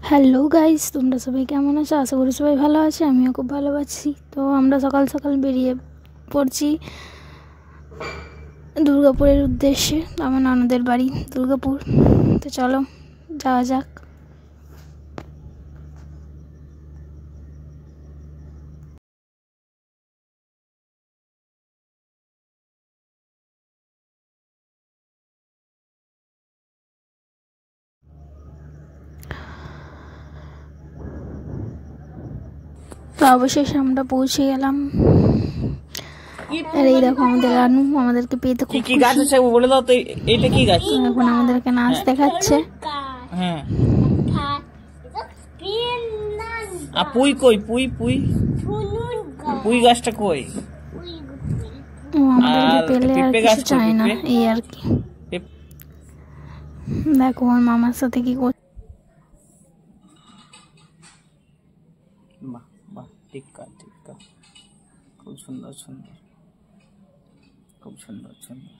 Hello guys, তোমরা সবাই কেমন আছো? আশা করি সবাই ভালো আছে। আমিও খুব ভালো আছি। তো আমরা সকাল সকাল বেরিয়ে পড়ছি দুর্গাপুরের উদ্দেশ্যে। আমার ননদের বাড়ি দুর্গাপুর। তো চলো যাওয়া যাক। তো অবশেষে আমরা পৌঁছে গেলাম। আর এই দেখো আমাদের রানু, আমাদেরকে পেতে খুব কি গাছ আছে বলে দাও তো। এটা কি গাছ? এখন আমাদেরকে নাচ দেখাচ্ছে। হ্যাঁ, পুই কই? পুই পুই পুই গাছটা কই? ও আমাদেরকে পেলে আর কিছু চায় না, এই আর কি। দেখো ওর মামার সাথে কি করছে। বাহ বাহ, টিক্কা টিক্কা, খুব সুন্দর সুন্দর, খুব সুন্দর সুন্দর।